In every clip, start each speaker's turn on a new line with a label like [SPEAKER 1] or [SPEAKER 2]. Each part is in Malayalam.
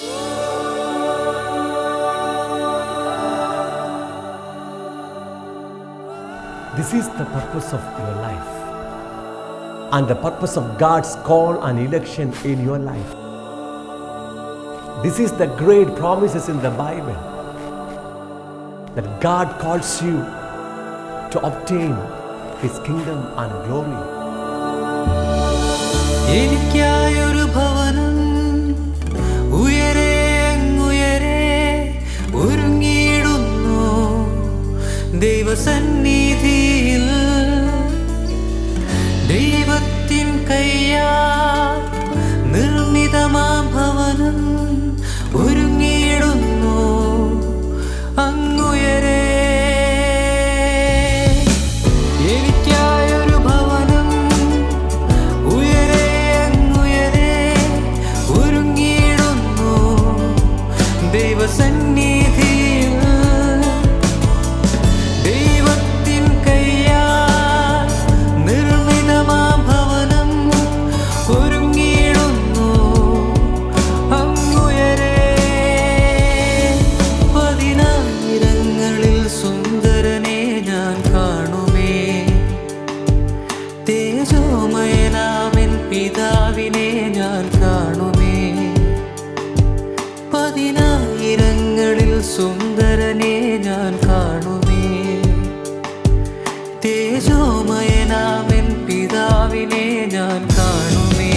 [SPEAKER 1] This is the purpose of your life and the purpose of God's call and election in your life. This is the great promises in the Bible that God calls you to obtain His kingdom and glory.
[SPEAKER 2] എനിക്കായൊരു ഭവനം ഉയരെ അങ്ങുയരെ ഒരുങ്ങിയിടുന്നു ദൈവസന്നിധിയിൽ. ദൈവത്തിൻ കയ്യാൽ നിർമ്മിതമാം ഭവനം ഒരുങ്ങിയിടുന്നു അങ്ങുയരെ. എനിക്കായൊരു ഭവനം ഉയരെ അങ്ങുയരെ ഒരുങ്ങിയിടുന്നു ദൈവസന്നിധിയിൽ. ദൈവത്തിൻ കയ്യാൽ നിർമ്മിതമാം ഭവനം ഒരുങ്ങിയിടുന്നു അങ്ങുയരെ. പതിനായിരങ്ങളിൽ സുന്ദരനെ ഞാൻ കാണുമേ, തേജോമയനാമൻ പിതാവിനെ ഞാൻ കാണുമേ. പതിനായിരങ്ങളിൽ സുന്ദരനെ ഞാൻ കാണുമേ, തേജോമയനാമൻ പിതാവിനെ ഞാൻ കാണുമേ.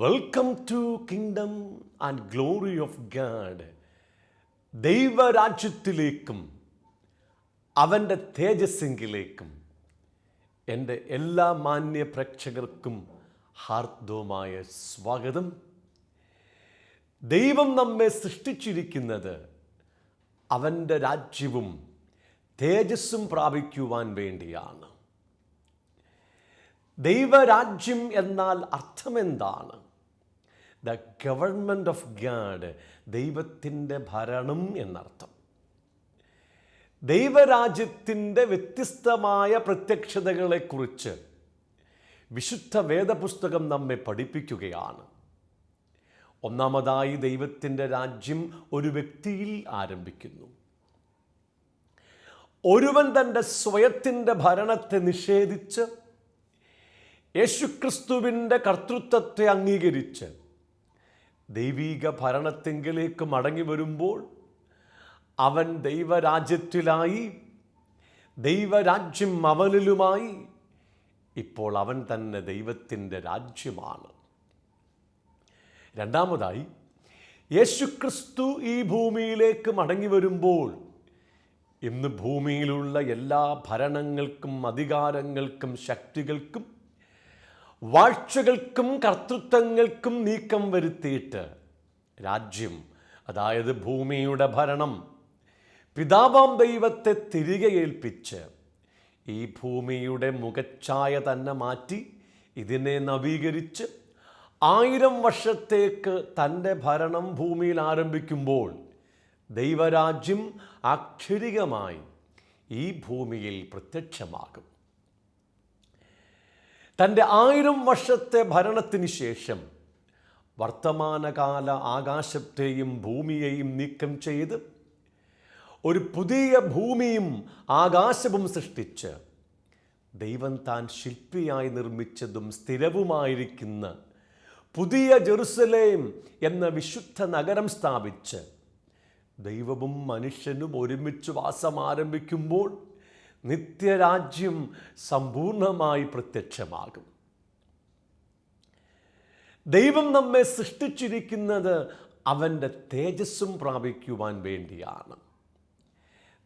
[SPEAKER 1] Welcome to kingdom and glory of God. ദൈവരാജ്യത്തിലേക്കും അവൻ്റെ തേജസ്സിങ്കിലേക്കും എൻ്റെ എല്ലാ മാന്യ പ്രേക്ഷകർക്കും ഹാർദവമായ സ്വാഗതം. ദൈവം നമ്മെ സൃഷ്ടിച്ചിരിക്കുന്നത് അവൻ്റെ രാജ്യവും തേജസ്സും പ്രാപിക്കുവാൻ വേണ്ടിയാണ്. ദൈവരാജ്യം എന്നാൽ അർത്ഥമെന്താണ്? ദ ഗവൺമെൻറ് ഓഫ് ഗാഡ്, ദൈവത്തിൻ്റെ ഭരണം എന്നർത്ഥം. ദൈവരാജ്യത്തിൻ്റെ വ്യത്യസ്തമായ പ്രത്യക്ഷതകളെക്കുറിച്ച് വിശുദ്ധ വേദപുസ്തകം നമ്മെ പഠിപ്പിക്കുകയാണ്. ഒന്നാമതായി, ദൈവത്തിൻ്റെ രാജ്യം ഒരു വ്യക്തിയിൽ ആരംഭിക്കുന്നു. ഒരുവൻ തൻ്റെ സ്വയത്തിൻ്റെ ഭരണത്തെ നിഷേധിച്ച് യേശുക്രിസ്തുവിൻ്റെ കർത്തൃത്വത്തെ അംഗീകരിച്ച് ദൈവീക ഭരണത്തിങ്കിലേക്ക് മടങ്ങി വരുമ്പോൾ അവൻ ദൈവരാജ്യത്തിലായി, ദൈവരാജ്യം അവനിലുമായി. ഇപ്പോൾ അവൻ തന്നെ ദൈവത്തിൻ്റെ രാജ്യമാണ്. രണ്ടാമതായി, യേശുക്രിസ്തു ഈ ഭൂമിയിലേക്ക് മടങ്ങി വരുമ്പോൾ ഇന്ന് ഭൂമിയിലുള്ള എല്ലാ ഭരണങ്ങൾക്കും അധികാരങ്ങൾക്കും ശക്തികൾക്കും വാഴ്ചകൾക്കും കർത്തൃത്വങ്ങൾക്കും നീക്കം വരുത്തിയിട്ട് രാജ്യം, അതായത് ഭൂമിയുടെ ഭരണം, പിതാവാം ദൈവത്തെ തിരികെ ഏൽപ്പിച്ച് ഈ ഭൂമിയുടെ മുഖച്ഛായ തന്നെ മാറ്റി ഇതിനെ നവീകരിച്ച് 1000 വർഷത്തേക്ക് തൻ്റെ ഭരണം ഭൂമിയിൽ ആരംഭിക്കുമ്പോൾ ദൈവരാജ്യം അക്ഷരികമായി ഈ ഭൂമിയിൽ പ്രത്യക്ഷമാകും. തൻ്റെ 1000 വർഷത്തെ ഭരണത്തിന് ശേഷം വർത്തമാനകാല ആകാശത്തെയും ഭൂമിയെയും നീക്കം ചെയ്ത് ഒരു പുതിയ ഭൂമിയും ആകാശവും സൃഷ്ടിച്ച് ദൈവം താൻ ശില്പിയായി നിർമ്മിച്ചതും സ്ഥിരവുമായിരിക്കുന്ന പുതിയ ജെറുസലേം എന്ന വിശുദ്ധ നഗരം സ്ഥാപിച്ച് ദൈവവും മനുഷ്യനും ഒരുമിച്ച് വാസം ആരംഭിക്കുമ്പോൾ നിത്യരാജ്യം സമ്പൂർണമായി പ്രത്യക്ഷമാകും. ദൈവം നമ്മെ സൃഷ്ടിച്ചിരിക്കുന്നത് അവൻ്റെ തേജസ്സും പ്രാപിക്കുവാൻ വേണ്ടിയാണ്.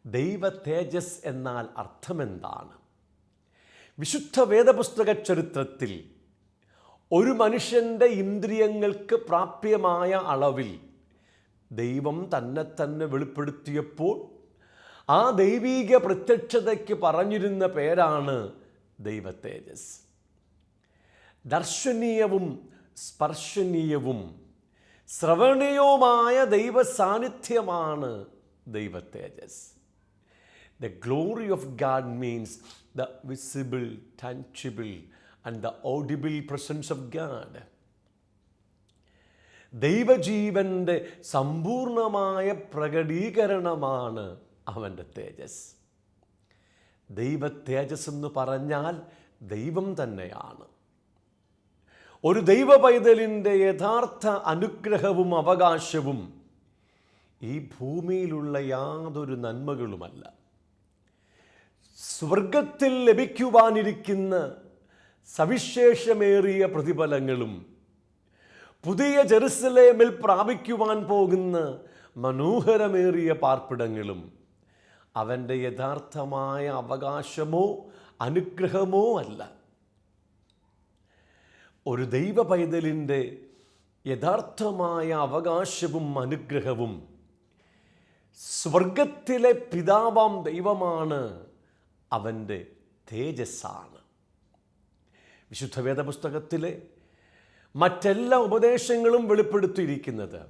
[SPEAKER 1] ദൈവ തേജസ് എന്നാൽ അർത്ഥമെന്താണ്? വിശുദ്ധ വേദപുസ്തക ചരിത്രത്തിൽ ഒരു മനുഷ്യൻ്റെ ഇന്ദ്രിയങ്ങൾക്ക് പ്രാപ്യമായ അളവിൽ ദൈവം തന്നെ വെളിപ്പെടുത്തിയപ്പോൾ ആ ദൈവീക പ്രത്യക്ഷതയ്ക്ക് പറഞ്ഞിരുന്ന പേരാണ് ദൈവ തേജസ്. ദർശനീയവും സ്പർശനീയവും ശ്രവണീയവുമായ ദൈവ സാന്നിധ്യമാണ് ദൈവ തേജസ്. The glory of God means the visible, tangible and the audible presence of God. ദൈവജീവൻ്റെ സമ്പൂർണമായ പ്രകടീകരണമാണ് അവൻ്റെ തേജസ്. ദൈവ തേജസ് എന്ന് പറഞ്ഞാൽ ദൈവം തന്നെയാണ്. ഒരു ദൈവ പൈതലിൻ്റെ യഥാർത്ഥ അനുഗ്രഹവും അവകാശവും ഈ ഭൂമിയിലുള്ള യാതൊരു നന്മകളുമല്ല, സ്വർഗത്തിൽ ലഭിക്കുവാനിരിക്കുന്ന സവിശേഷമേറിയ പ്രതിഫലങ്ങളും പുതിയ ജെറുസലേമിൽ പ്രാപിക്കുവാൻ പോകുന്ന മനോഹരമേറിയ പാർപ്പിടങ്ങളും അവൻ്റെ യഥാർത്ഥമായ അവകാശമോ അനുഗ്രഹമോ അല്ല. ഒരു ദൈവ പൈതലിൻ്റെ യഥാർത്ഥമായ അവകാശവും അനുഗ്രഹവും സ്വർഗത്തിലെ പിതാവാം ദൈവമാണ്, അവൻ്റെ തേജസ്സാണ്. വിശുദ്ധ വേദപുസ്തകത്തിലെ മറ്റെല്ലാ ഉപദേശങ്ങളും വെളിപ്പെടുത്തിയിരിക്കുന്നത്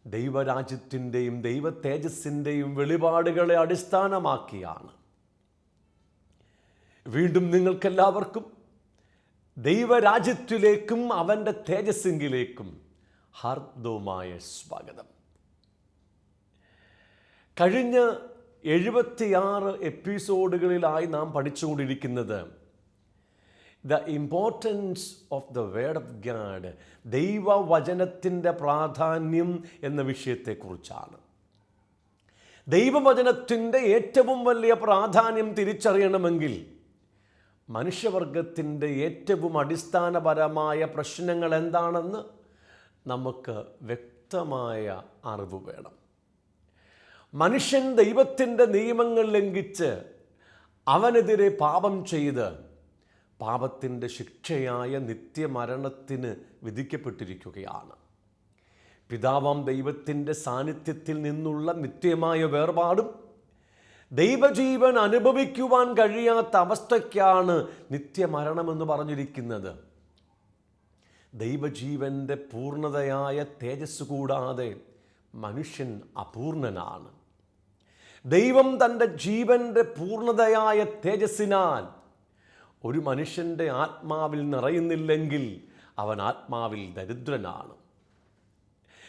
[SPEAKER 1] ദൈവരാജ്യത്തിൻ്റെയും ദൈവ തേജസ്സിൻ്റെയും വെളിപാടുകളെ അടിസ്ഥാനമാക്കിയാണ്. വീണ്ടും നിങ്ങൾക്കെല്ലാവർക്കും ദൈവരാജ്യത്തിലേക്കും അവൻ്റെ തേജസ്സിങ്കിലേക്കും ഹാർദവമായ സ്വാഗതം. കഴിഞ്ഞ 76 എപ്പിസോഡുകളിലായി നാം പഠിച്ചുകൊണ്ടിരിക്കുന്നത് the importance of the word of God, ദൈവവചനത്തിൻ്റെ പ്രാധാന്യം എന്ന വിഷയത്തെക്കുറിച്ചാണ്. ദൈവവചനത്തിൻ്റെ ഏറ്റവും വലിയ പ്രാധാന്യം തിരിച്ചറിയണമെങ്കിൽ മനുഷ്യവർഗത്തിൻ്റെ ഏറ്റവും അടിസ്ഥാനപരമായ പ്രശ്നങ്ങൾ എന്താണെന്ന് നമുക്ക് വ്യക്തമായ അറിവ് വേണം. മനുഷ്യൻ ദൈവത്തിൻ്റെ നിയമങ്ങൾ ലംഘിച്ച് അവനെതിരെ പാപം ചെയ്ത് പാപത്തിൻ്റെ ശിക്ഷയായ നിത്യമരണത്തിന് വിധിക്കപ്പെട്ടിരിക്കുകയാണ്. പിതാവാം ദൈവത്തിൻ്റെ സാന്നിധ്യത്തിൽ നിന്നുള്ള നിത്യമായ വേർപാടും ദൈവജീവൻ അനുഭവിക്കുവാൻ കഴിയാത്ത അവസ്ഥയ്ക്കാണ് നിത്യമരണമെന്ന് പറഞ്ഞിരിക്കുന്നത്. ദൈവജീവൻ്റെ പൂർണ്ണതയായ തേജസ് കൂടാതെ മനുഷ്യൻ അപൂർണനാണ്. ദൈവം തൻ്റെ ജീവൻ്റെ പൂർണ്ണതയായ തേജസ്സിനാൽ ഒരു മനുഷ്യൻ്റെ ആത്മാവിൽ നിറയുന്നില്ലെങ്കിൽ അവൻ ആത്മാവിൽ ദരിദ്രനാണ്.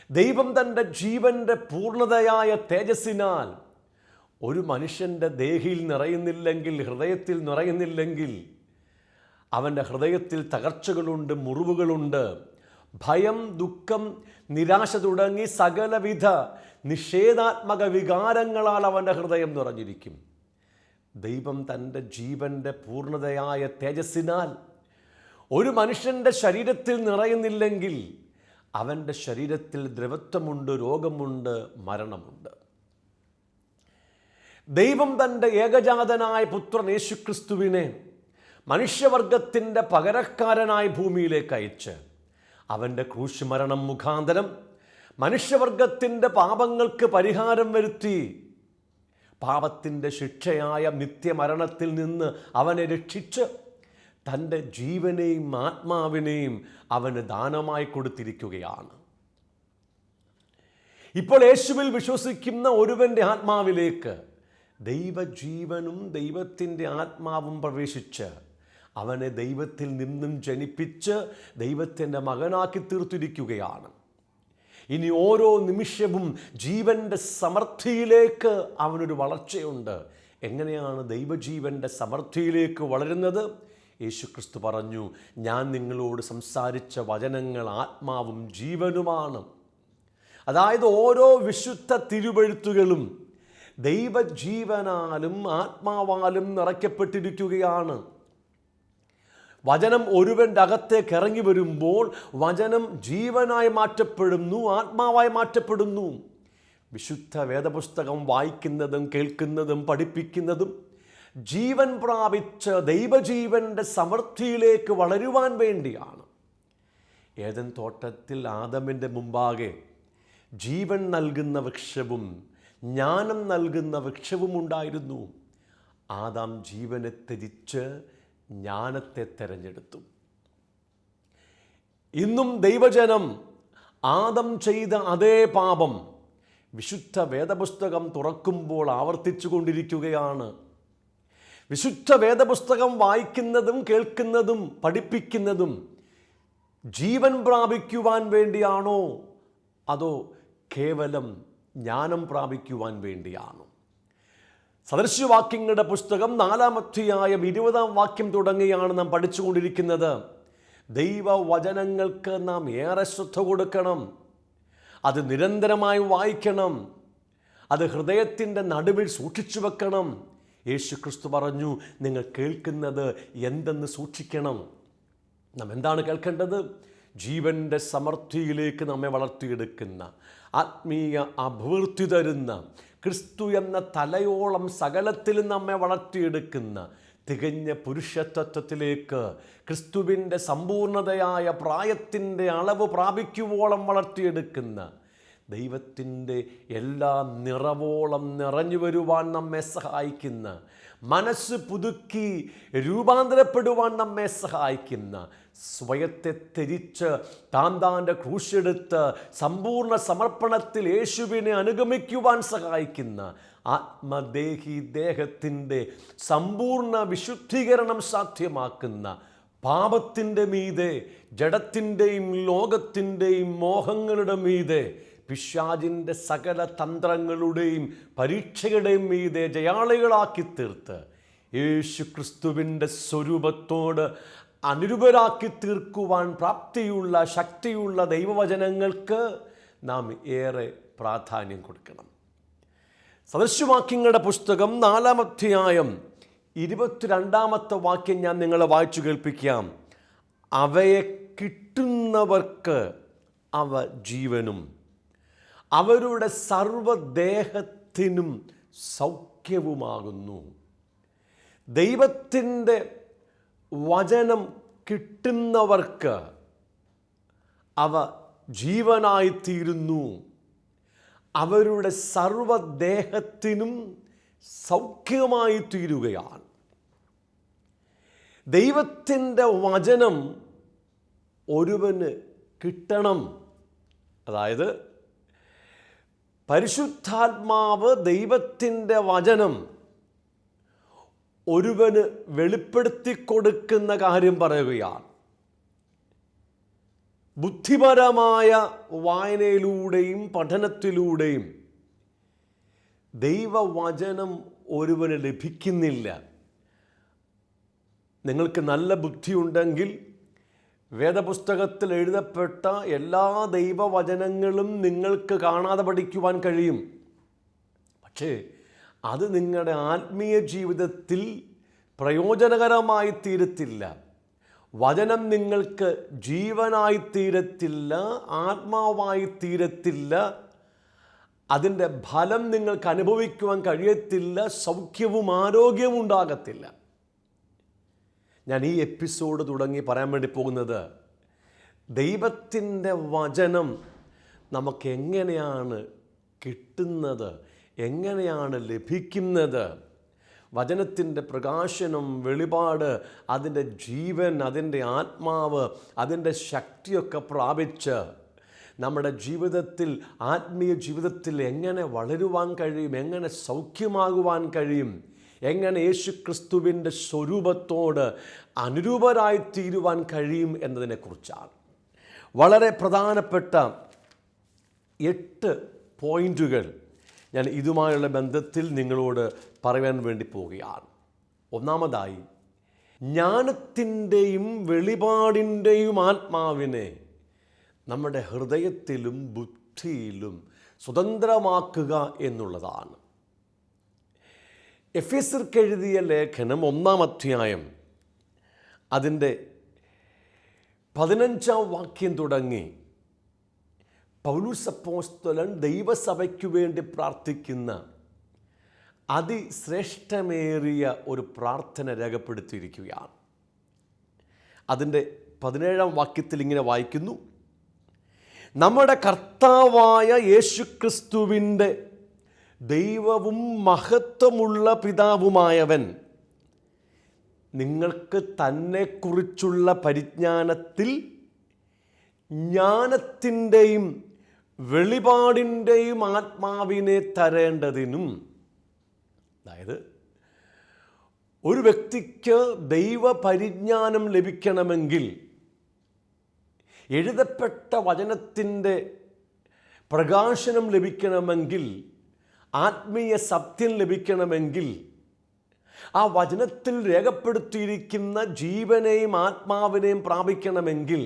[SPEAKER 1] ദൈവം തൻ്റെ ജീവൻ്റെ പൂർണ്ണതയായ തേജസ്സിനാൽ ഒരു മനുഷ്യൻ്റെ ദേഹിയിൽ നിറയുന്നില്ലെങ്കിൽ, ഹൃദയത്തിൽ നിറയുന്നില്ലെങ്കിൽ അവൻ്റെ ഹൃദയത്തിൽ തകർച്ചകളുണ്ട്, മുറിവുകളുണ്ട്. ഭയം, ദുഃഖം, നിരാശ തുടങ്ങി സകലവിധ നിഷേധാത്മക വികാരങ്ങളാൽ അവൻ്റെ ഹൃദയം നിറഞ്ഞിരിക്കും. ദൈവം തൻ്റെ ജീവൻ്റെ പൂർണ്ണതയായ തേജസ്സിനാൽ ഒരു മനുഷ്യൻ്റെ ശരീരത്തിൽ നിറയുന്നില്ലെങ്കിൽ അവൻ്റെ ശരീരത്തിൽ ദ്രവത്വമുണ്ട്, രോഗമുണ്ട്, മരണമുണ്ട്. ദൈവം തൻ്റെ ഏകജാതനായ പുത്രൻ യേശുക്രിസ്തുവിനെ മനുഷ്യവർഗത്തിൻ്റെ പകരക്കാരനായി ഭൂമിയിലേക്ക് അയച്ച് അവൻ്റെ ക്രൂശ് മരണം മുഖാന്തരം മനുഷ്യവർഗത്തിൻ്റെ പാപങ്ങൾക്ക് പരിഹാരം വരുത്തി പാപത്തിൻ്റെ ശിക്ഷയായ നിത്യമരണത്തിൽ നിന്ന് അവനെ രക്ഷിച്ച് തൻ്റെ ജീവനെയും ആത്മാവിനെയും അവന് ദാനമായി കൊടുത്തിരിക്കുകയാണ്. ഇപ്പോൾ യേശുവിൽ വിശ്വസിക്കുന്ന ഒരുവൻ്റെ ആത്മാവിലേക്ക് ദൈവജീവനും ദൈവത്തിൻ്റെ ആത്മാവും പ്രവേശിച്ച് അവനെ ദൈവത്തിൽ നിന്നും ജനിപ്പിച്ച് ദൈവത്തിൻ്റെ മകനാക്കി തീർത്തിരിക്കുകയാണ്. ഇനി ഓരോ നിമിഷവും ജീവൻ്റെ സമൃദ്ധിയിലേക്ക് അവനൊരു വളർച്ചയുണ്ട്. എങ്ങനെയാണ് ദൈവജീവൻ്റെ സമൃദ്ധിയിലേക്ക് വളരുന്നത്? യേശുക്രിസ്തു പറഞ്ഞു, ഞാൻ നിങ്ങളോട് സംസാരിച്ച വചനങ്ങൾ ആത്മാവും ജീവനുമാണ്. അതായത് ഓരോ വിശുദ്ധ തിരുവെഴുത്തുകളും ദൈവജീവനാലും ആത്മാവാലും നിറയ്ക്കപ്പെട്ടിരിക്കുകയാണ്. വചനം ഒരുവൻ്റെ അകത്തേക്ക് ഇറങ്ങി വരുമ്പോൾ വചനം ജീവനായി മാറ്റപ്പെടുന്നു, ആത്മാവായി മാറ്റപ്പെടുന്നു. വിശുദ്ധ വേദപുസ്തകം വായിക്കുന്നതും കേൾക്കുന്നതും പഠിപ്പിക്കുന്നതും ജീവൻ പ്രാപിച്ച ദൈവജീവൻ്റെ സമൃദ്ധിയിലേക്ക് വളരുവാൻ വേണ്ടിയാണ്. ഏദൻ തോട്ടത്തിൽ ആദമിൻ്റെ മുമ്പാകെ ജീവൻ നൽകുന്ന വൃക്ഷവും ജ്ഞാനം നൽകുന്ന വൃക്ഷവും ഉണ്ടായിരുന്നു. ആദാം ജീവനെ ത്യജിച്ച് ജ്ഞാനത്തെ തെരഞ്ഞെടുത്തു. ഇന്നും ദൈവജനം ആദം ചെയ്ത അതേ പാപം വിശുദ്ധ വേദപുസ്തകം തുറക്കുമ്പോൾ ആവർത്തിച്ചു കൊണ്ടിരിക്കുകയാണ്. വിശുദ്ധ വേദപുസ്തകം വായിക്കുന്നതും കേൾക്കുന്നതും പഠിപ്പിക്കുന്നതും ജീവൻ പ്രാപിക്കുവാൻ വേണ്ടിയാണോ അതോ കേവലം ജ്ഞാനം പ്രാപിക്കുവാൻ വേണ്ടിയാണോ? സദൃശവാക്യങ്ങളുടെ പുസ്തകം 4-ാം അധ്യായം 20-ാം വാക്യം തുടങ്ങിയാണ് നാം പഠിച്ചുകൊണ്ടിരിക്കുന്നത്. ദൈവവചനങ്ങൾക്ക് നാം ഏറെ ശ്രദ്ധ കൊടുക്കണം. അത് നിരന്തരമായി വായിക്കണം. അത് ഹൃദയത്തിൻ്റെ നടുവിൽ സൂക്ഷിച്ചു വെക്കണം. യേശു ക്രിസ്തു പറഞ്ഞു, നിങ്ങൾ കേൾക്കുന്നത് എന്തെന്ന് സൂക്ഷിക്കണം. നാം എന്താണ് കേൾക്കേണ്ടത്? ജീവൻ്റെ സമൃദ്ധിയിലേക്ക് നമ്മെ വളർത്തിയെടുക്കുന്ന, ആത്മീയ അഭിവൃദ്ധി തരുന്ന, ക്രിസ്തു എന്ന തലയോളം സകലത്തിലും നമ്മെ വളർത്തിയെടുക്കുന്ന തികഞ്ഞ പുരുഷത്വത്തിലേക്ക്, ക്രിസ്തുവിൻ്റെ സമ്പൂർണതയായ പ്രായത്തിൻ്റെ അളവ് പ്രാപിക്കുവോളം വളർത്തിയെടുക്കുന്ന, ദൈവത്തിൻ്റെ എല്ലാ നിറവോളം നിറഞ്ഞു വരുവാൻ നമ്മെ സഹായിക്കുന്ന, മനസ്സ് പുതുക്കി രൂപാന്തരപ്പെടുവാൻ നമ്മെ സഹായിക്കുന്ന, സ്വയത്തെ ത്യജിച്ച് താന്താൻ്റെ ക്രൂശെടുത്ത് സമ്പൂർണ്ണ സമർപ്പണത്തിൽ യേശുവിനെ അനുഗമിക്കുവാൻ സഹായിക്കുന്ന, ആത്മദേഹി ദേഹത്തിൻ്റെ സമ്പൂർണ്ണ വിശുദ്ധീകരണം സാധ്യമാക്കുന്ന, പാപത്തിൻ്റെ മീതെ, ജഡത്തിൻ്റെയും ലോകത്തിൻ്റെയും മോഹങ്ങളുടെ മീതെ, പിശാചിൻ്റെ സകല തന്ത്രങ്ങളുടെയും പരീക്ഷയുടെയും മീതെ ജയാളികളാക്കി തീർത്ത് യേശു ക്രിസ്തുവിൻ്റെ സ്വരൂപത്തോട് അനുരൂപരാക്കി തീർക്കുവാൻ പ്രാപ്തിയുള്ള ശക്തിയുള്ള ദൈവവചനങ്ങൾക്ക് നാം ഏറെ പ്രാധാന്യം കൊടുക്കണം. സദൃശവാക്യങ്ങളുടെ പുസ്തകം 4-ാം അധ്യായം 22-ാമത്തെ വാക്യം ഞാൻ നിങ്ങളെ വായിച്ചു കേൾപ്പിക്കാം. അവയെ കിട്ടുന്നവർക്ക് അവ ജീവനും അവരുടെ സർവ്വദേഹത്തിനും സൗഖ്യവുമാകുന്നു. ദൈവത്തിൻ്റെ വചനം കിട്ടുന്നവർക്ക് അവ ജീവനായിത്തീരുന്നു. അവരുടെ സർവ്വദേഹത്തിനും സൗഖ്യമായി തീരുകയാണ്. ദൈവത്തിൻ്റെ വചനം ഒരുവന് കിട്ടണം. അതായത് പരിശുദ്ധാത്മാവ് ദൈവത്തിൻ്റെ വചനം ഒരുവന് വെളിപ്പെടുത്തി കൊടുക്കുന്ന കാര്യം പറയുകയാണ്. ബുദ്ധിപരമായ വായനയിലൂടെയും പഠനത്തിലൂടെയും ദൈവവചനം ഒരുവന് ലഭിക്കുന്നില്ല. നിങ്ങൾക്ക് നല്ല ബുദ്ധിയുണ്ടെങ്കിൽ വേദപുസ്തകത്തിൽ എഴുതപ്പെട്ട എല്ലാ ദൈവവചനങ്ങളും നിങ്ങൾക്ക് കാണാതെ പഠിക്കുവാൻ കഴിയും. പക്ഷേ അത് നിങ്ങളുടെ ആത്മീയ ജീവിതത്തിൽ പ്രയോജനകരമായി തീരത്തില്ല. വചനം നിങ്ങൾക്ക് ജീവനായി തീരത്തില്ല, ആത്മാവായി തീരത്തില്ല. അതിൻ്റെ ഫലം നിങ്ങൾക്ക് അനുഭവിക്കുവാൻ കഴിയത്തില്ല. സൗഖ്യവും ആരോഗ്യവും ഉണ്ടാകത്തില്ല. ഞാൻ ഈ എപ്പിസോഡ് തുടങ്ങി പറയാൻ വേണ്ടി പോകുന്നത്, ദൈവത്തിൻ്റെ വചനം നമുക്ക് എങ്ങനെയാണ് കിട്ടുന്നത്, എങ്ങനെയാണ് ലഭിക്കുന്നത്? വചനത്തിൻ്റെ പ്രകാശനം, വെളിപാട്, അതിൻ്റെ ജീവൻ, അതിൻ്റെ ആത്മാവ്, അതിൻ്റെ ശക്തിയൊക്കെ പ്രാപിച്ച് നമ്മുടെ ജീവിതത്തിൽ, ആത്മീയ ജീവിതത്തിൽ എങ്ങനെ വളരുവാൻ കഴിയും, എങ്ങനെ സൗഖ്യമാകുവാൻ കഴിയും, എങ്ങനെ യേശു ക്രിസ്തുവിൻ്റെ സ്വരൂപത്തോട് അനുരൂപരായിത്തീരുവാൻ കഴിയും എന്നതിനെക്കുറിച്ചാണ്. വളരെ പ്രധാനപ്പെട്ട 8 പോയിൻറ്റുകൾ ഞാൻ ഇതുമായുള്ള ബന്ധത്തിൽ നിങ്ങളോട് പറയാൻ വേണ്ടി പോവുകയാണ്. ഒന്നാമതായി, ജ്ഞാനത്തിൻ്റെയും വെളിപാടിൻ്റെയും ആത്മാവിനെ നമ്മുടെ ഹൃദയത്തിലും ബുദ്ധിയിലും സ്വതന്ത്രമാക്കുക എന്നുള്ളതാണ്. എഫെസ്യർക്ക് എഴുതിയ ലേഖനം 1-ാം അധ്യായം അതിൻ്റെ 15-ാം വാക്യം തുടങ്ങി പൗലോസ് അപ്പോസ്തലൻ ദൈവസഭയ്ക്കു വേണ്ടി പ്രാർത്ഥിക്കുന്ന അതിശ്രേഷ്ഠമേറിയ ഒരു പ്രാർത്ഥന രേഖപ്പെടുത്തിയിരിക്കുകയാണ്. അതിൻ്റെ 17-ാം വാക്യത്തിൽ ഇങ്ങനെ വായിക്കുന്നു: നമ്മുടെ കർത്താവായ യേശുക്രിസ്തുവിൻ്റെ ദൈവവും മഹത്വമുള്ള പിതാവുമായവൻ നിങ്ങൾക്ക് തന്നെക്കുറിച്ചുള്ള പരിജ്ഞാനത്തിൽ ജ്ഞാനത്തിൻ്റെയും വെളിപാടിൻ്റെയും ആത്മാവിനെ തരേണ്ടതിനും, അതായത് ഒരു വ്യക്തിക്ക് ദൈവപരിജ്ഞാനം ലഭിക്കണമെങ്കിൽ, എഴുതപ്പെട്ട വചനത്തിൻ്റെ പ്രകാശനം ലഭിക്കണമെങ്കിൽ, ആത്മീയ സത്യം ലഭിക്കണമെങ്കിൽ, ആ വചനത്തിൽ രേഖപ്പെടുത്തിയിരിക്കുന്ന ജീവനെയും ആത്മാവിനെയും പ്രാപിക്കണമെങ്കിൽ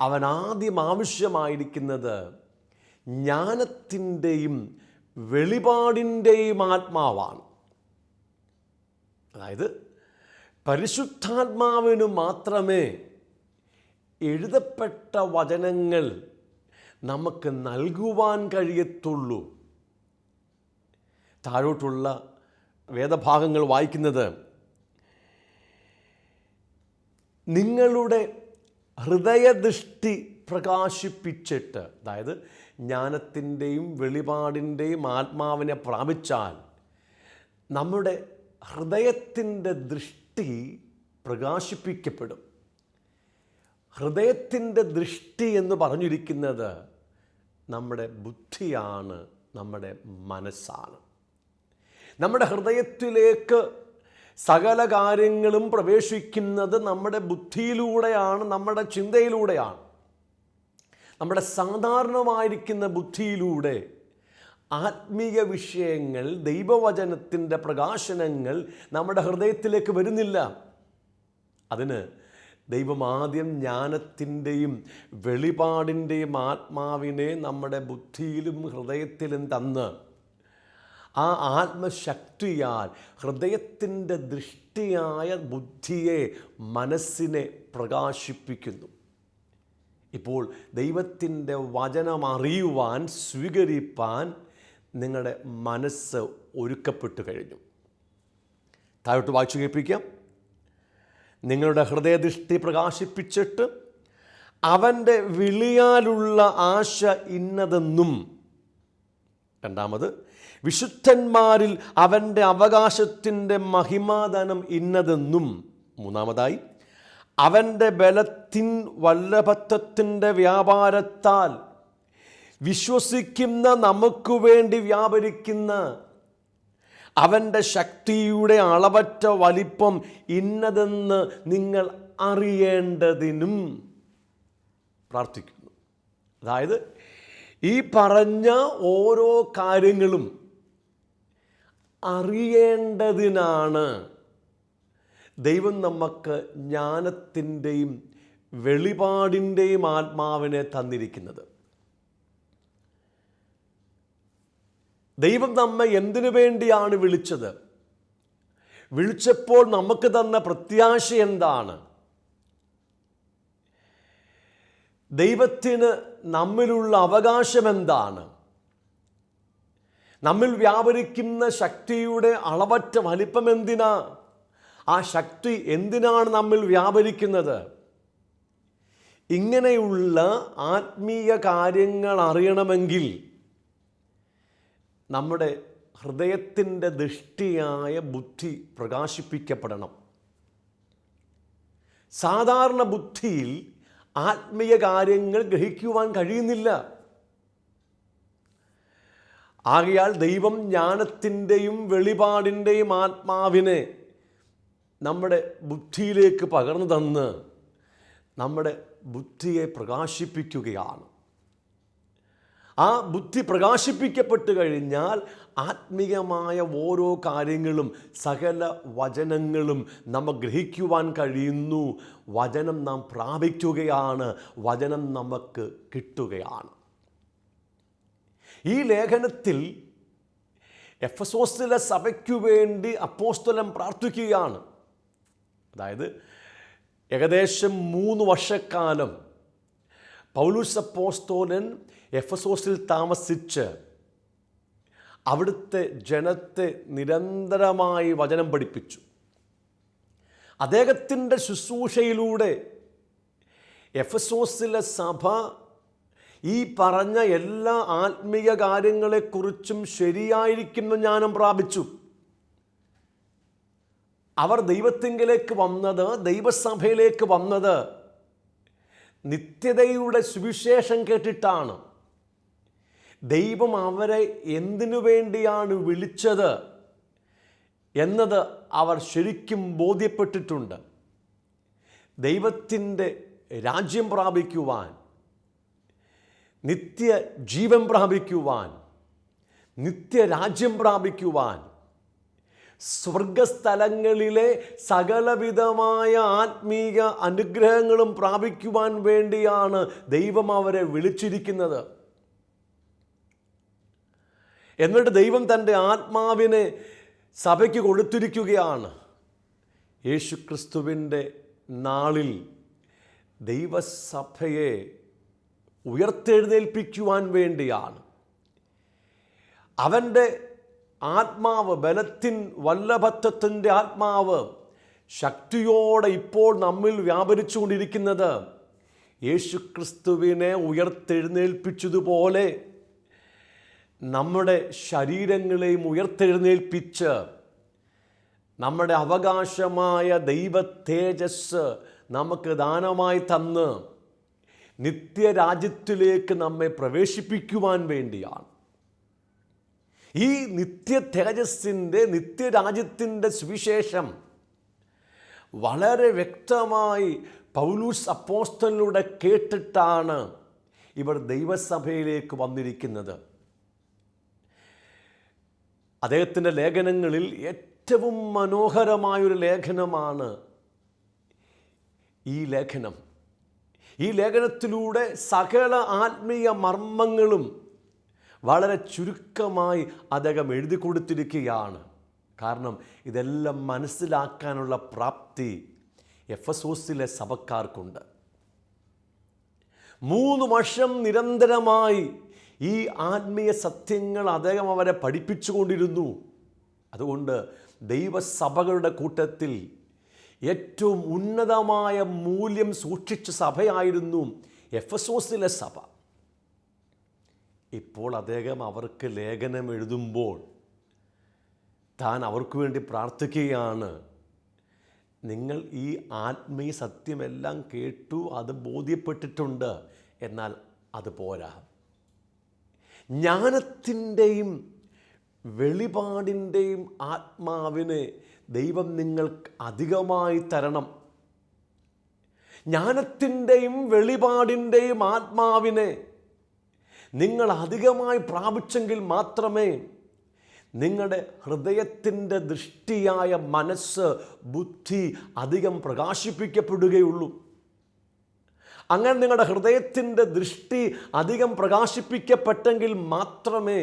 [SPEAKER 1] അവനാദ്യം ആവശ്യമായിരിക്കുന്നത് ജ്ഞാനത്തിൻ്റെയും വെളിപാടിൻ്റെയും ആത്മാവാണ്. അതായത് പരിശുദ്ധാത്മാവിന് മാത്രമേ എഴുതപ്പെട്ട വചനങ്ങൾ നമുക്ക് നൽകുവാൻ കഴിയത്തുള്ളൂ. താഴോട്ടുള്ള വേദഭാഗങ്ങൾ വായിക്കുന്നത്, നിങ്ങളുടെ ഹൃദയദൃഷ്ടി പ്രകാശിപ്പിച്ചിട്ട്, അതായത് ജ്ഞാനത്തിൻ്റെയും വെളിപാടിൻ്റെയും ആത്മാവിനെ പ്രാപിച്ചാൽ നമ്മുടെ ഹൃദയത്തിൻ്റെ ദൃഷ്ടി പ്രകാശിപ്പിക്കപ്പെടും. ഹൃദയത്തിൻ്റെ ദൃഷ്ടി എന്ന് പറഞ്ഞിരിക്കുന്നത് നമ്മുടെ ബുദ്ധിയാണ്, നമ്മുടെ മനസ്സാണ്. നമ്മുടെ ഹൃദയത്തിലേക്ക് സകല കാര്യങ്ങളും പ്രവേശിക്കുന്നത് നമ്മുടെ ബുദ്ധിയിലൂടെയാണ്, നമ്മുടെ ചിന്തയിലൂടെയാണ്. നമ്മുടെ സാധാരണമായിരിക്കുന്ന ബുദ്ധിയിലൂടെ ആത്മീയ വിഷയങ്ങൾ, ദൈവവചനത്തിൻ്റെ പ്രകാശനങ്ങൾ നമ്മുടെ ഹൃദയത്തിലേക്ക് വരുന്നില്ല. അതിന് ദൈവം ആദ്യം ജ്ഞാനത്തിൻ്റെയും വെളിപാടിൻ്റെയും ആത്മാവിനെ നമ്മുടെ ബുദ്ധിയിലും ഹൃദയത്തിലും തന്ന് ആ ആത്മശക്തിയാൽ ഹൃദയത്തിൻ്റെ ദൃഷ്ടിയായ ബുദ്ധിയെ, മനസ്സിനെ പ്രകാശിപ്പിക്കുന്നു. ഇപ്പോൾ ദൈവത്തിൻ്റെ വചനം അറിയുവാൻ, സ്വീകരിപ്പാൻ നിങ്ങളുടെ മനസ്സ് ഒരുക്കപ്പെട്ടു കഴിഞ്ഞു. താഴോട്ട് വായിച്ചു കേൾപ്പിക്കാം. നിങ്ങളുടെ ഹൃദയദൃഷ്ടി പ്രകാശിപ്പിച്ചിട്ട് അവൻ്റെ വിളിയാലുള്ള ആശ ഇന്നതെന്നും, രണ്ടാമത് വിശുദ്ധന്മാരിൽ അവൻ്റെ അവകാശത്തിൻ്റെ മഹിമാധനം ഇന്നതെന്നും, മൂന്നാമതായി അവൻ്റെ ബലത്തിൻ വല്ലഭത്വത്തിൻ്റെ വ്യാപാരത്താൽ വിശ്വസിക്കുന്ന നമുക്ക് വേണ്ടി വ്യാപരിക്കുന്ന അവൻ്റെ ശക്തിയുടെ അളവറ്റ വലിപ്പം ഇന്നതെന്ന് നിങ്ങൾ അറിയേണ്ടതിനും പ്രാർത്ഥിക്കുന്നു. അതായത് ഈ പറഞ്ഞ ഓരോ കാര്യങ്ങളും അറിയേണ്ടതിനാണ് ദൈവം നമുക്ക് ജ്ഞാനത്തിൻ്റെയും വെളിപാടിൻ്റെയും ആത്മാവിനെ തന്നിരിക്കുന്നത്. ദൈവം നമ്മെ എന്തിനു വേണ്ടിയാണ് വിളിച്ചത്? വിളിച്ചപ്പോൾ നമുക്ക് തന്ന പ്രത്യാശ എന്താണ്? ദൈവത്തിന് നമ്മിലുള്ള അവകാശം എന്താണ്? നമ്മിൽ വ്യാപരിക്കുന്ന ശക്തിയുടെ അളവറ്റ വലിപ്പം എന്തിനാ? ആ ശക്തി എന്തിനാണ് നമ്മിൽ വ്യാപരിക്കുന്നത്? ഇങ്ങനെയുള്ള ആത്മീയ കാര്യങ്ങൾ അറിയണമെങ്കിൽ നമ്മുടെ ഹൃദയത്തിൻ്റെ ദൃഷ്ടിയായ ബുദ്ധി പ്രകാശിപ്പിക്കപ്പെടണം. സാധാരണ ബുദ്ധിയിൽ ആത്മീയ കാര്യങ്ങൾ ഗ്രഹിക്കുവാൻ കഴിയുന്നില്ല. ആകയാൽ ദൈവം ജ്ഞാനത്തിൻ്റെയും വെളിപാടിൻ്റെയും ആത്മാവിനെ നമ്മുടെ ബുദ്ധിയിലേക്ക് പകർന്നു തന്ന് നമ്മുടെ ബുദ്ധിയെ പ്രകാശിപ്പിക്കുകയാണ്. ആ ബുദ്ധി പ്രകാശിപ്പിക്കപ്പെട്ട് കഴിഞ്ഞാൽ ആത്മീയമായ ഓരോ കാര്യങ്ങളും, സകല വചനങ്ങളും നമ്മൾ ഗ്രഹിക്കുവാൻ കഴിയുന്നു. വചനം നാം പ്രാപിക്കുകയാണ്, വചനം നമുക്ക് കിട്ടുകയാണ്. ഈ ലേഖനത്തിൽ എഫെസോസിലെ സഭയ്ക്കു വേണ്ടി അപ്പോസ്തലൻ പ്രാർത്ഥിക്കുകയാണ്. അതായത് ഏകദേശം 3 വർഷക്കാലം പൗലോസ് അപ്പോസ്തലൻ എഫെസോസിൽ താമസിച്ച് അവിടുത്തെ ജനത്തെ നിരന്തരമായി വചനം പഠിപ്പിച്ചു. അദ്ദേഹത്തിൻ്റെ ശുശ്രൂഷയിലൂടെ എഫെസോസിലെ സഭ ഈ പറഞ്ഞ എല്ലാ ആത്മീയ കാര്യങ്ങളെക്കുറിച്ചും ശരിയായിരിക്കുന്ന ജ്ഞാനം പ്രാപിച്ചു. അവർ ദൈവത്തിങ്കലേക്ക് വന്നത്, ദൈവസഭയിലേക്ക് വന്നത് നിത്യതയുടെ സുവിശേഷം കേട്ടിട്ടാണ്. ദൈവം അവരെ എന്തിനു വേണ്ടിയാണ് വിളിച്ചത് എന്നത് അവർ ശരിക്കും ബോധ്യപ്പെട്ടിട്ടുണ്ട്. ദൈവത്തിൻ്റെ രാജ്യം പ്രാപിക്കുവാൻ, നിത്യ ജീവൻ പ്രാപിക്കുവാൻ, നിത്യരാജ്യം പ്രാപിക്കുവാൻ, സ്വർഗസ്ഥലങ്ങളിലെ സകലവിധമായ ആത്മീയ അനുഗ്രഹങ്ങളും പ്രാപിക്കുവാൻ വേണ്ടിയാണ് ദൈവം അവരെ വിളിച്ചിരിക്കുന്നത്. എന്നിട്ട് ദൈവം തൻ്റെ ആത്മാവിനെ സഭയ്ക്ക് കൊടുത്തിരിക്കുകയാണ്. യേശുക്രിസ്തുവിൻ്റെ നാളിൽ ദൈവസഭയെ ഉയർത്തെഴുന്നേൽപ്പിക്കുവാൻ വേണ്ടിയാണ്. അവൻ്റെ ആത്മാവ്, ബലത്തിൻ വല്ലഭത്വത്തിൻ്റെ ആത്മാവ് ശക്തിയോടെ ഇപ്പോൾ നമ്മിൽ വ്യാപരിച്ചുകൊണ്ടിരിക്കുന്നത് യേശുക്രിസ്തുവിനെ ഉയർത്തെഴുന്നേൽപ്പിച്ചതുപോലെ നമ്മുടെ ശരീരങ്ങളെയും ഉയർത്തെഴുന്നേൽപ്പിച്ച് നമ്മുടെ അവകാശമായ ദൈവ തേജസ് നമുക്ക് ദാനമായി തന്ന് നിത്യരാജ്യത്തിലേക്ക് നമ്മെ പ്രവേശിപ്പിക്കുവാൻ വേണ്ടിയാണ്. ഈ നിത്യ തേജസ്സിൻ്റെ, നിത്യരാജ്യത്തിൻ്റെ സുവിശേഷം വളരെ വ്യക്തമായി പൗലൂസ് അപ്പോസ്തലനിലൂടെ കേട്ടിട്ടാണ് ഇവർ ദൈവസഭയിലേക്ക് വന്നിരിക്കുന്നത്. അദ്ദേഹത്തിൻ്റെ ലേഖനങ്ങളിൽ ഏറ്റവും മനോഹരമായൊരു ലേഖനമാണ് ഈ ലേഖനം. ഈ ലേഖനത്തിലൂടെ സകല ആത്മീയ മർമ്മങ്ങളും വളരെ ചുരുക്കമായി അദ്ദേഹം എഴുതി കൊടുത്തിരിക്കുകയാണ്. കാരണം ഇതെല്ലാം മനസ്സിലാക്കാനുള്ള പ്രാപ്തി എഫെസോസിലെ സഭക്കാർക്കുണ്ട്. 3 വർഷം നിരന്തരമായി ഈ ആത്മീയ സത്യങ്ങൾ അദ്ദേഹം അവരെ പഠിപ്പിച്ചുകൊണ്ടിരുന്നു. അതുകൊണ്ട് ദൈവസഭകളുടെ കൂട്ടത്തിൽ ഏറ്റവും ഉന്നതമായ മൂല്യം സൂക്ഷിച്ച സഭയായിരുന്നു എഫെസോസിലെ സഭ. ഇപ്പോൾ അദ്ദേഹം അവർക്ക് ലേഖനം എഴുതുമ്പോൾ താൻ അവർക്ക് വേണ്ടി പ്രാർത്ഥിക്കുകയാണ്. നിങ്ങൾ ഈ ആത്മീയ സത്യമെല്ലാം കേട്ടു, അത് ബോധ്യപ്പെട്ടിട്ടുണ്ട്, എന്നാൽ അത് പോരാ. ജ്ഞാനത്തിൻ്റെയും വെളിപാടിൻ്റെയും ആത്മാവിനെ ദൈവം നിങ്ങൾക്ക് അധികമായി തരണം. ജ്ഞാനത്തിൻ്റെയും വെളിപാടിൻ്റെയും ആത്മാവിനെ നിങ്ങൾ അധികമായി പ്രാപിച്ചെങ്കിൽ മാത്രമേ നിങ്ങളുടെ ഹൃദയത്തിൻ്റെ ദൃഷ്ടിയായ മനസ്സ്, ബുദ്ധി അധികം പ്രകാശിപ്പിക്കപ്പെടുകയുള്ളൂ. അങ്ങനെ നിങ്ങളുടെ ഹൃദയത്തിൻ്റെ ദൃഷ്ടി അധികം പ്രകാശിപ്പിക്കപ്പെട്ടെങ്കിൽ മാത്രമേ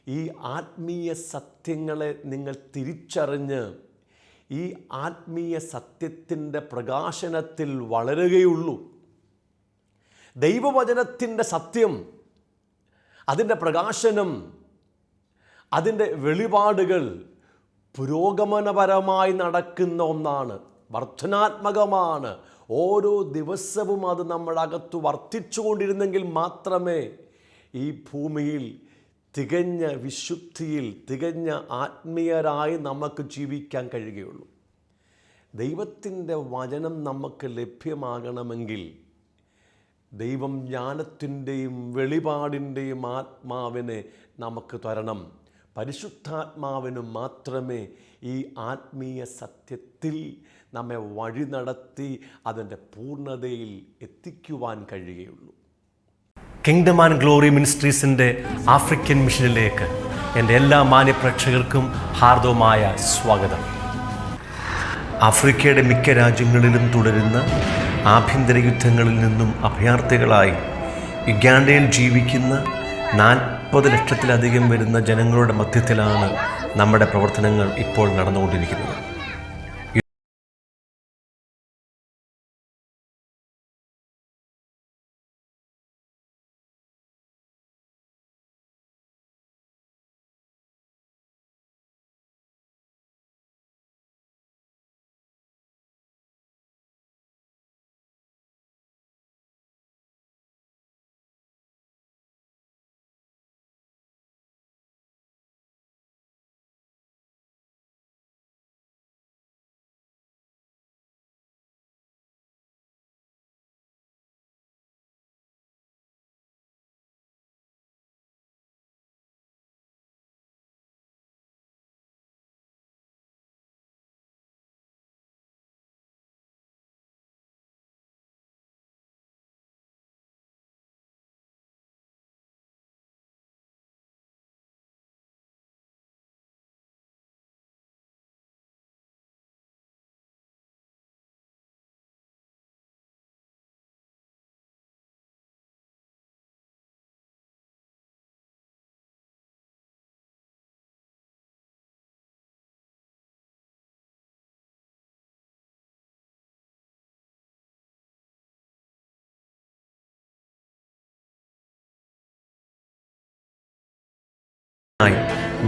[SPEAKER 1] ഈ ആത്മീയ സത്യങ്ങളെ നിങ്ങൾ തിരിച്ചറിഞ്ഞ് ഈ ആത്മീയ സത്യത്തിൻ്റെ പ്രകാശനത്തിൽ വളരുകയുള്ളൂ. ദൈവവചനത്തിൻ്റെ സത്യം, അതിൻ്റെ പ്രകാശനം, അതിൻ്റെ വെളിപാടുകൾ പുരോഗമനപരമായി നടക്കുന്ന ഒന്നാണ്, വർധനാത്മകമാണ്. ഓരോ ദിവസവും അത് നമ്മുടെ അകത്ത് വർദ്ധിച്ചു കൊണ്ടിരുന്നെങ്കിൽ മാത്രമേ ഈ ഭൂമിയിൽ തികഞ്ഞ വിശുദ്ധിയിൽ, തികഞ്ഞ ആത്മീയരായി നമുക്ക് ജീവിക്കാൻ കഴിയുകയുള്ളൂ. ദൈവത്തിൻ്റെ വചനം നമുക്ക് ലഭ്യമാകണമെങ്കിൽ ദൈവം ജ്ഞാനത്തിൻ്റെയും വെളിപാടിൻ്റെയും ആത്മാവിനെ നമുക്ക് തരണം. പരിശുദ്ധാത്മാവിന് മാത്രമേ ഈ ആത്മീയ സത്യത്തിൽ നമ്മെ വഴി നടത്തി അതിൻ്റെ പൂർണ്ണതയിൽ എത്തിക്കുവാൻ കഴിയുകയുള്ളൂ. കിങ്ഡം ആൻഡ് ഗ്ലോറി മിനിസ്ട്രീസിൻ്റെ ആഫ്രിക്കൻ മിഷനിലേക്ക് എൻ്റെ എല്ലാ മാന്യപ്രേക്ഷകർക്കും ഹാർദവമായ സ്വാഗതം. ആഫ്രിക്കയുടെ മിക്ക രാജ്യങ്ങളിലും തുടരുന്ന ആഭ്യന്തര യുദ്ധങ്ങളിൽ നിന്നും അഭയാർത്ഥികളായി യുഗാണ്ടയിൽ ജീവിക്കുന്ന 40 ലക്ഷത്തിലധികം വരുന്ന ജനങ്ങളുടെ മധ്യത്തിലാണ് നമ്മുടെ പ്രവർത്തനങ്ങൾ ഇപ്പോൾ നടന്നുകൊണ്ടിരിക്കുന്നത്.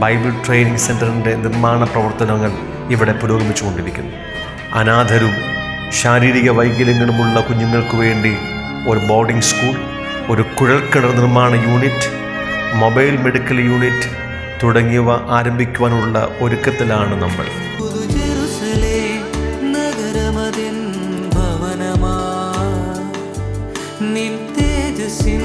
[SPEAKER 1] ബൈബിൾ ട്രെയിനിങ് സെൻ്ററിൻ്റെ നിർമ്മാണ പ്രവർത്തനങ്ങൾ ഇവിടെ പുരോഗമിച്ചുകൊണ്ടിരിക്കുന്നു. അനാഥരും ശാരീരിക വൈകല്യങ്ങളുമുള്ള കുഞ്ഞുങ്ങൾക്ക് വേണ്ടി ഒരു ബോർഡിംഗ് സ്കൂൾ, ഒരു കുഴൽക്കിണർ നിർമ്മാണ യൂണിറ്റ്, മൊബൈൽ മെഡിക്കൽ യൂണിറ്റ് തുടങ്ങിയവ ആരംഭിക്കുവാനുള്ള ഒരുക്കത്തിലാണ് നമ്മൾ.
[SPEAKER 2] നിൻ തേജസ്സിൻ